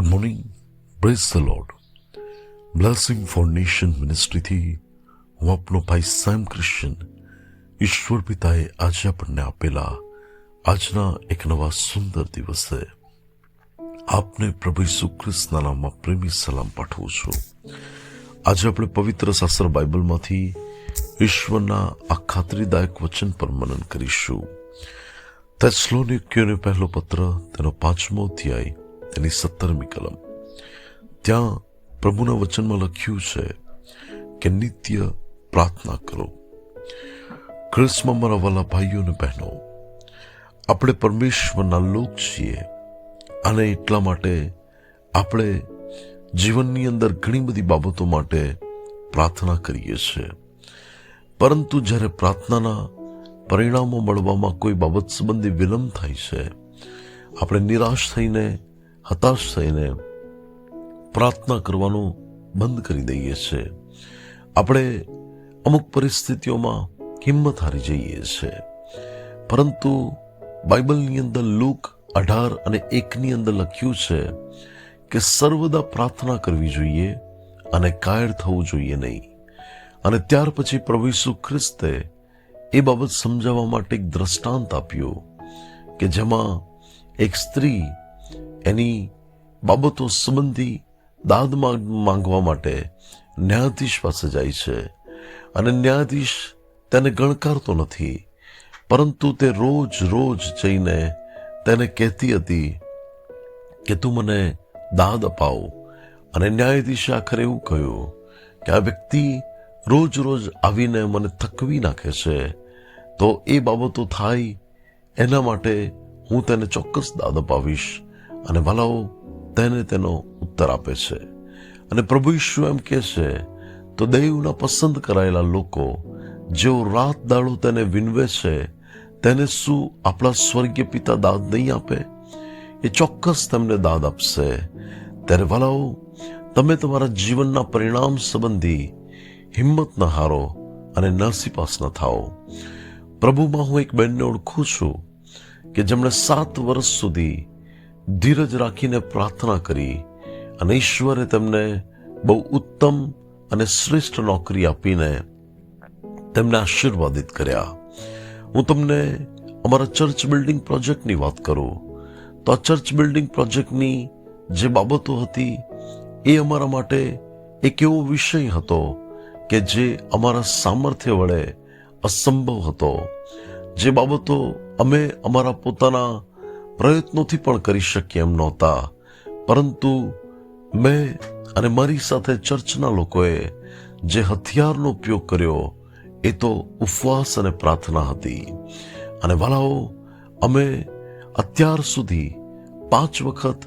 Good morning, praise the lord. Blessing for nation મિનિસ્ટ્રીથી હું આપનો ભાઈ સેમ ક્રિશ્ચન. ઈશ્વર પિતાએ આજે આપણને આપેલા આજના એક નવા સુંદર દિવસે આપને પ્રભુ ઈસુ ખ્રિસ્તના નામમાં પ્રેમી સલામ પાઠવું છું. આજે આપણે પવિત્ર શાસ્ત્ર બાઇબલમાંથી ઈશ્વરના આ ખાતરીદાયક વચન પર મનન કરીશું. થેસ્સલોનિકીયોને પહેલો પત્ર, તેનો 5મો અધ્યાય, તેની 17મી કલમ. ત્યાં પ્રભુના વચનમાં લખ્યું છે કે નિત્ય પ્રાર્થના કરો. ખ્રિસ્તમાં મારા વાલા ભાઈઓ અને બહેનો, આપણે પરમેશ્વરના લોક છીએ અને એટલા માટે આપણે જીવનની અંદર ઘણી બધી બાબતો માટે પ્રાર્થના કરીએ છીએ. પરંતુ જ્યારે પ્રાર્થનાના પરિણામો મળવામાં કોઈ બાબત સંબંધી વિલંબ થાય છે, આપણે નિરાશ થઈને, હતાશ થઈને પ્રાર્થના કરવાનું બંધ કરી દઈએ છીએ. આપણે અમુક પરિસ્થિતિઓમાં હિંમત હારી જઈએ છીએ. પરંતુ બાઇબલની અંદર લુક 18 અને 1ની અંદર લખ્યું છે કે સર્વદા પ્રાર્થના કરવી જોઈએ અને કાયર થવું જોઈએ નહીં. અને ત્યાર પછી પ્રભુ ઈસુ ખ્રિસ્તે એ બાબત સમજાવવા માટે એક દ્રષ્ટાંત આપ્યું કે જેમાં એક સ્ત્રી એની બાબતો સંબંધી દાદ માંગવા માટે ન્યાયાધીશ પાસે જાય છે અને ન્યાયાધીશ તેને ગણકારતો નથી, પરંતુ તે રોજ જઈને તેને કહેતી હતી કે તું મને દાદ અપાવ. અને ન્યાયાધીશે આખરે એવું કહ્યું કે આ વ્યક્તિ રોજ આવીને મને થકવી નાખે છે, તો એ બાબતો થાય એના માટે હું તેને ચોક્કસ દાદ અપાવીશ. અને ભલાઓ તેને તેનો ઉત્તર આપે છે. અને પ્રભુ ઈસુ એમ કહે છે, તો દેવના પસંદ કરાયેલા લોકો જેઓ રાત દાડો તેને વિનવે છે, તેને શું આપણા સ્વર્ગીય પિતા દાદ નહીં આપે? એ ચોક્કસ તેમને દાદ આપશે. ત્યારે ભલાઓ, તમે તમારા જીવનના પરિણામ સંબંધી હિંમત ન હારો અને નસીપાસ ન થાઓ. પ્રભુમાં હું એક બહેનને ઓળખું છું કે જેમણે 7 વર્ષ સુધી ધીરજ રાખીને પ્રાર્થના કરી અને ઈશ્વરે તેમને બહુ ઉત્તમ અને શ્રેષ્ઠ નોકરી આપીને તેમને આશીર્વાદિત કર્યા. હું તમને અમારા ચર્ચ બિલ્ડિંગ પ્રોજેક્ટની વાત કરું તો આ ચર્ચ બિલ્ડિંગ પ્રોજેક્ટની જે બાબતો હતી એ અમારા માટે એક એવો વિષય હતો કે જે અમારા સામર્થ્ય વડે અસંભવ હતો. જે બાબતો અમે અમારા પોતાના પ્રયત્નોથી પણ કરી શકીએ એમ નહોતા, પરંતુ મેં અને મારી સાથે ચર્ચના લોકોએ જે હથિયારનો ઉપયોગ કર્યો એ તો ઉપવાસ અને પ્રાર્થના હતી. અને વાલાઓ, અમે અત્યાર સુધી 5 વખત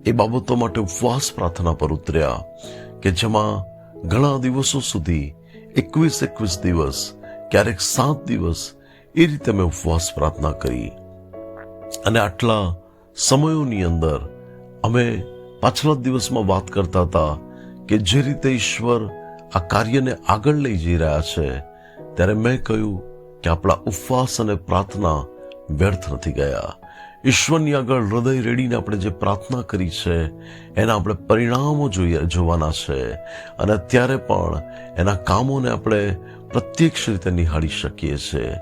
એ બાબતો માટે ઉપવાસ પ્રાર્થના પર ઉતર્યા કે જેમાં ઘણા દિવસો સુધી 21 દિવસ, ક્યારેક 7 દિવસ એ રીતે મેં ઉપવાસ પ્રાર્થના કરી. અને આટલા સમયોની અંદર અમે પાછલા દિવસમાં વાત કરતા હતા કે જે રીતે ઈશ્વર આ કાર્યને આગળ લઈ જઈ રહ્યા છે, ત્યારે મેં કહ્યું કે આપણા ઉપવાસ અને પ્રાર્થના વ્યર્થ નથી ગયા. ઈશ્વરની આગળ હૃદય રેડીને આપણે જે પ્રાર્થના કરી છે એના આપણે પરિણામો જોવાના છે. અને અત્યારે પણ એના કામોને આપણે પ્રત્યક્ષ રીતે નિહાળી શકીએ છીએ.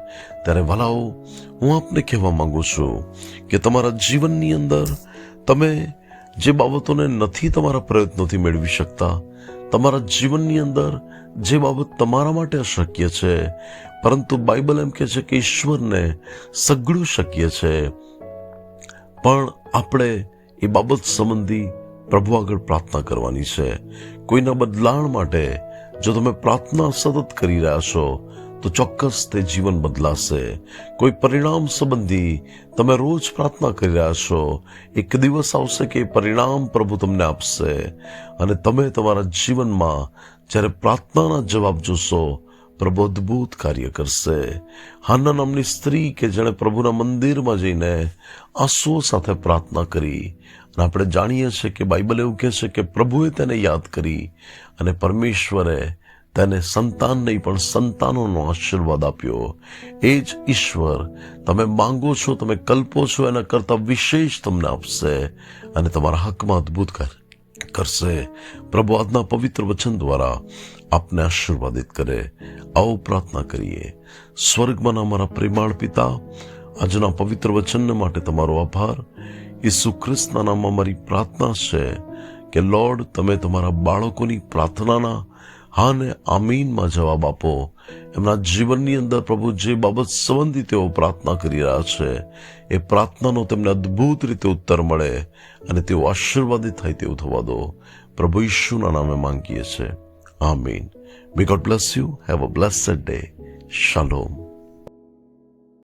ત્યારે ભલાઓ, હું આપને કહેવા માંગુ છું કે તમારા જીવનની અંદર તમે જે બાબતોને નથી તમારા પ્રયત્નોથી મેળવી શકતા, તમારા જીવનની અંદર જે બાબત તમારા માટે અશક્ય છે, પરંતુ બાઇબલ એમ કહે છે કે ઈશ્વરને સઘળું શક્ય છે. પણ આપણે એ બાબત સંબંધી પ્રભુ આગળ પ્રાર્થના કરવાની છે. કોઈના બદલાણ માટે જો તમે પ્રાર્થના સતત કરી રહ્યા છો તો ચોક્કસ તે જીવન બદલાશે. કોઈ પરિણામ સંબંધી તમે રોજ પ્રાર્થના કરી રહ્યા છો, એક દિવસ આવશે કે પરિણામ પ્રભુ તમને આપશે. અને તમે તમારા જીવનમાં જ્યારે પ્રાર્થનાના જવાબ જોશો, પ્રભુ અદ્ભુત કાર્ય કરશે. હાન્ના નામની સ્ત્રી કે જેણે પ્રભુના મંદિરમાં જઈને આંસુઓ સાથે પ્રાર્થના કરી, અને આપણે જાણીએ છીએ કે બાઇબલ એવું કહે છે કે પ્રભુએ તેને યાદ કરી અને પરમેશ્વરે તેને સંતાન નહીં પણ સંતાનોનો આશીર્વાદ આપ્યો. એ જ ઈશ્વર તમે માંગો છો, તમે કલ્પો છો, એના કરતાં વિશેષ તમને આપશે અને તમારા હકમાં અદ્ભુત કરશે. પ્રભુ આજના પવિત્ર વચન દ્વારા આપને આશીર્વાદિત કરે. આવો પ્રાર્થના કરીએ. સ્વર્ગમાં અમારા પ્રેમાળ પિતા, આજના પવિત્ર વચન માટે તમારો આભાર. ઈસુ ખ્રિસ્તના નામમાં મારી પ્રાર્થના છે કે લોર્ડ, તમે તમારા બાળકોની પ્રાર્થનાના હા ને આમીનમાં જવાબ આપો. એમના જીવનની અંદર પ્રભુ જે બાબત સંબંધી તેઓ પ્રાર્થના કરી રહ્યા છે, એ પ્રાર્થનાનો તેમને અદ્ભુત રીતે ઉત્તર મળે અને તેઓ આશીર્વાદિત થાય તેવું થવા દો. પ્રભુ ઈશુના નામે માંગીએ છીએ. Amen. May God bless you. Have a blessed day. શાલોમ.